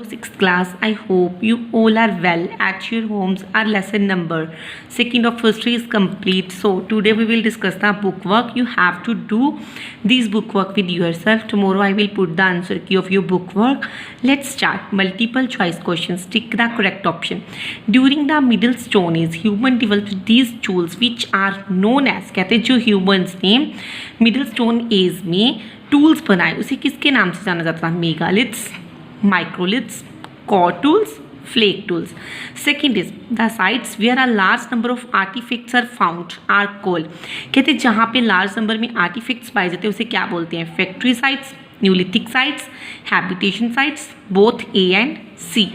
6th class. I hope you all are well at your homes. Our lesson number 2nd of history is complete. So today we will discuss the book work. You have to do this book work with yourself. Tomorrow I will put the answer key of your book work. Let's start. Multiple choice questions. Tick the correct option. During the Middle Stone Age, human developed these tools which are known as, कहते हैं जो humans ने middle stone age में tools बनाए उसे किसके नाम से जाना जाता था? Megaliths, microliths, core tools, flake tools. Second is the sites where a large number of artifacts are found are called, कहते हैं जहाँ पे लार्ज नंबर में आर्टिफैक्ट्स पाए जाते हैं उसे क्या बोलते हैं? Factory sites, neolithic sites, habitation sites, both A and C.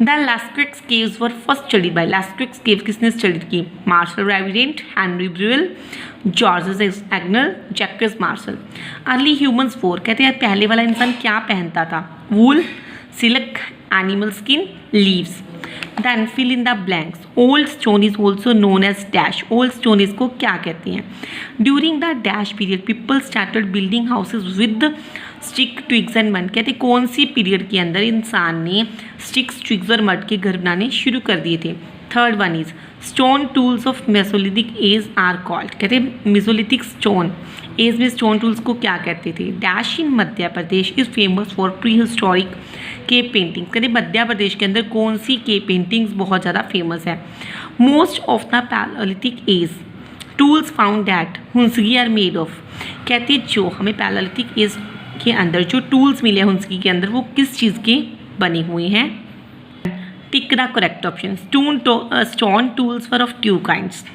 The Lascaux caves were first studied by, Lascaux cave किसने स्टडी की? Marcel Ravidat, Henri Breuil, Georges Agnel, Jacques Marsal. Early humans wore, कहते हैं पहले वाला इंसान क्या पहनता था? Wool, silk, animal skin, leaves. Then fill in the blanks. Old stone is also known as dash. Old stone इसको क्या कहते हैं? During the dash period people started building houses with stick, twigs and mud, कहते कौन सी period के अंदर इंसान ने स्टिक्स, ट्विग्स और मड के घर बनाने शुरू कर दिए थे? Third one is stone tools of mesolithic age are called, कहते मेसोलिथिक स्टोन एज में स्टोन टूल्स को क्या कहते थे? Dash in Madhya Pradesh is famous for prehistoric cave paintings, कहते मध्य प्रदेश के अंदर कौन सी केव पेंटिंग्स बहुत ज़्यादा फेमस है? Most of the palaeolithic age tools found that Hunsgi are made of, कहते जो हमें पैलेलिथिक एज के अंदर जो टूल्स मिले हैं हुंसगी के अंदर वो किस चीज़ के बने हुए हैं? Tick the correct option. Stone tools were of two kinds.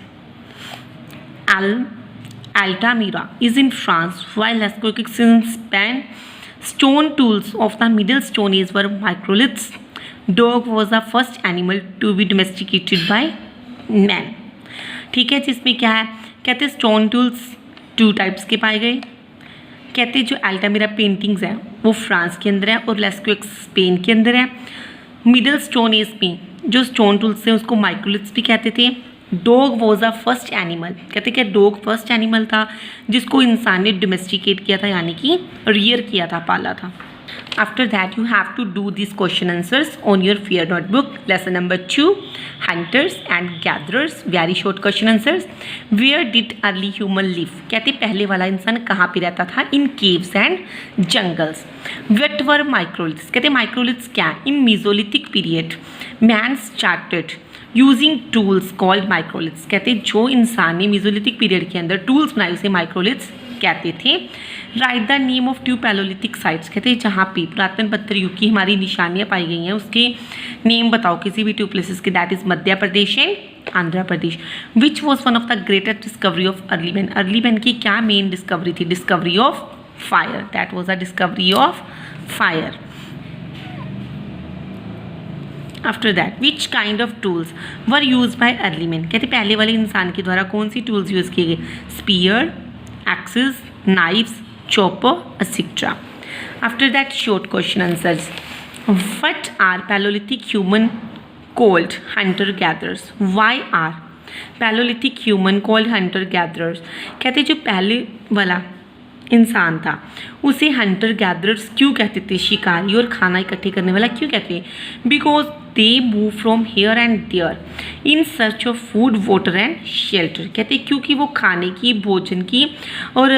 Altamira is in France, while Lascaux is in Spain. Stone tools of the Middle Stone Age were microliths. Dog was the first animal to be domesticated by man. ठीक है, जिसमें क्या है? कहते stone tools two types के पाए गए. कहते जो अल्टामिरा पेंटिंग्स हैं वो फ्रांस के अंदर है और लेस्क्यू स्पेन के अंदर है. मिडल स्टोन एज में जो स्टोन टूल्स थे उसको माइक्रोलिथ्स भी कहते थे. Dog was a first animal, कहते क्या डॉग फर्स्ट एनिमल था जिसको इंसान ने डोमेस्टिकेट किया था, यानी कि रियर किया था, पाला था. After that you have to do this question answers on your fair notebook. Lesson number 2 hunters and gatherers. Very short question answers. Where did early human live, कहते पहले वाला इंसान कहाँ पे रहता था? In caves and jungles. What were microliths, कहते microliths क्या? In mesolithic period man started using tools called microliths, कहते जो इंसान ने मेसोलिथिक पीरियड के अंदर टूल्स बनाए उसे माइक्रोलिथ्स कहते थे. Write the name of two palaeolithic sites, कहते जहाँ पे पुरातन पत्थर युग की हमारी निशानियाँ पाई गई हैं उसके नेम बताओ किसी भी टू प्लेसेस के. That is Madhya Pradesh and Andhra Pradesh. Which was one of the greatest discovery of early man, early man की क्या मेन डिस्कवरी थी? Discovery of fire. That was the discovery of fire. After that which kind of tools were use by early man, कहते पहले वाले इंसान के द्वारा कौन सी टूल्स यूज़ किए गए? Spear, axes, knives, chopper, etcetera. After that short question answers. What are palaeolithic human called hunter gatherers? Why are palaeolithic human called hunter gatherers, कहते जो पहले वाला इंसान था उसे हंटर गैदरर्स क्यों कहते थे? शिकारी और खाना इकट्ठे करने वाला क्यों कहते हैं? Because they move from here and there in search of food, water and shelter, कहते क्योंकि वो खाने की, भोजन की और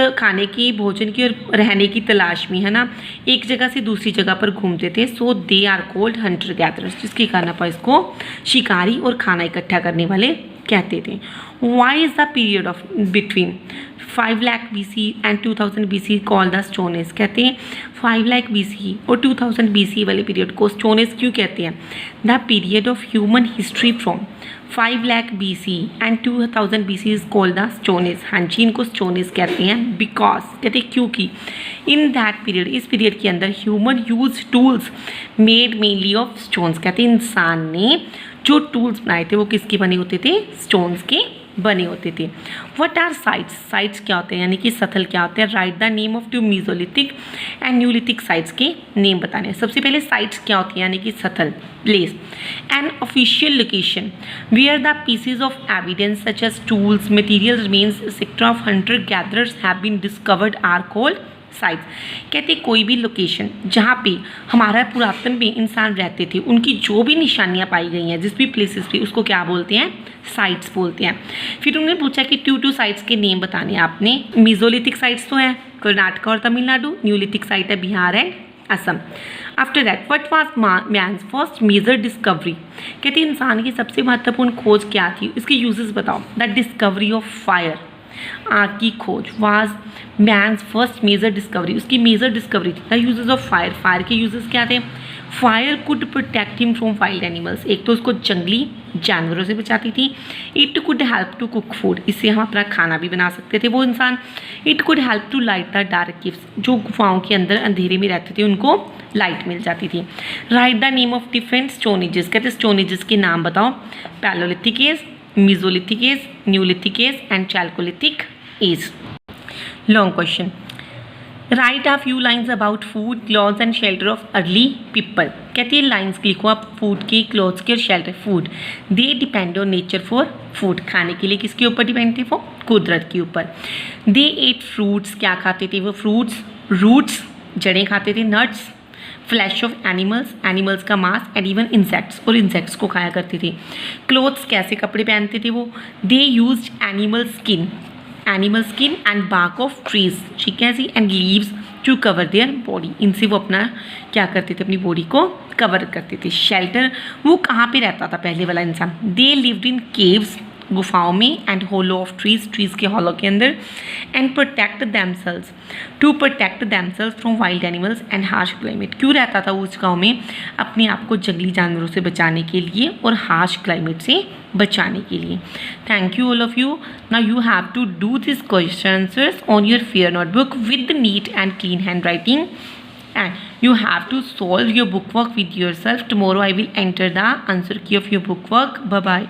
रहने की तलाश में, है ना, एक जगह से दूसरी जगह पर घूमते थे. So they are called hunter gatherers, जिसके कारण आप इसको शिकारी और खाना इकट्ठा करने वाले कहते थे. Why is the period of between 5 lakh BC and 2000 BC called the stone age, कहते हैं 5 लाख BC और 2000 BC वाले पीरियड को स्टोन एज क्यों कहते हैं? The period of human history from 5 lakh BC and 2000 BC is called the stone as. हाँ जी, इनको स्टोन एज कहते हैं बिकॉज, कहते क्योंकि इन दैट पीरियड, इस पीरियड के अंदर human use tools made mainly of stones, कहते इंसान ने जो टूल्स बनाए थे वो किसके बने होते थे? स्टोन्स के बने होते थे. व्हाट आर साइट्स, साइट्स क्या होते हैं यानी कि स्थल क्या होते हैं? Write the name of two mesolithic and neolithic sites के नेम बताने. सबसे पहले साइट्स क्या होती है यानी कि स्थल, place. An official location where the pieces of evidence such as tools, material remains etcetera of hunter gatherers have been discovered are called sites. कहते कोई भी लोकेशन जहाँ पे हमारा पुरातन में इंसान रहते थे उनकी जो भी निशानियाँ पाई गई हैं जिस भी प्लेसेस पे उसको क्या बोलते हैं, साइट्स बोलते हैं। फिर उन्होंने पूछा कि टू साइट्स के नेम बताने हैं आपने। मीजोलिथिक साइट्स तो हैं कर्नाटक और तमिलनाडु, न्यूलिथिक साइट है Bihar and Assam. After that what was man's first major discovery. कहते हैं इंसान की सबसे महत्वपूर्ण खोज क्या थी, इसके यूजेस बताओ। द डिस्कवरी ऑफ फायर, आग की खोज। Was man's first major discovery, उसकी मेजर डिस्कवरी थी। The uses of fire, fire के यूजेस क्या थे। Fire could protect him from wild animals, एक तो उसको जंगली जानवरों से बचाती थी। It could help to cook food, इससे हम अपना खाना भी बना सकते थे वो इंसान। It could help to light the dark caves, जो गुफाओं के अंदर अंधेरे में रहते थे उनको लाइट मिल जाती थी। Write the name of different stone ages, कहते स्टोन एजेस के नाम बताओ। Palaeolithic age, mesolithic age, neolithic age and chalcolithic age. Long question. Write a few lines about food, clothes and shelter of early people. कहती है lines लिखो आप food के, clothes के और shelter. Food, they depend on nature for food, खाने के लिए किसके ऊपर डिपेंड थे वो, कुदरत के ऊपर। दे एट फ्रूट्स, क्या खाते थे वो, फ्रूट्स। रूट्स, जड़ें खाते थे। Nuts, flash of animals, animals का मांस। एंड इवन इंसेक्ट्स, और इंसेक्ट्स को खाया करते थे। क्लोथ्स, कैसे कपड़े पहनते थे वो। They use animal skin and bark of trees, ठीक है जी, and leaves to cover their body, इनसे वो अपना क्या करते थे, अपनी बॉडी को कवर करते थे। शेल्टर, वो कहाँ पे रहता था पहले वाला इंसान। दे लिव्ड इन केव्स, गुफाओं में। And hollow of trees, trees के होलो के अंदर। And protect themselves, to protect themselves from wild animals and harsh climate. क्यों रहता था वो उस गाँव में, अपने आप को जंगली जानवरों से बचाने के लिए और हार्श क्लाइमेट से बचाने के लिए। Thank you all of you. Now you have to do this question answers on your fair notebook with neat and clean handwriting, and you have to solve your book work with yourself. Tomorrow I will enter the answer key of your book work. Bye bye.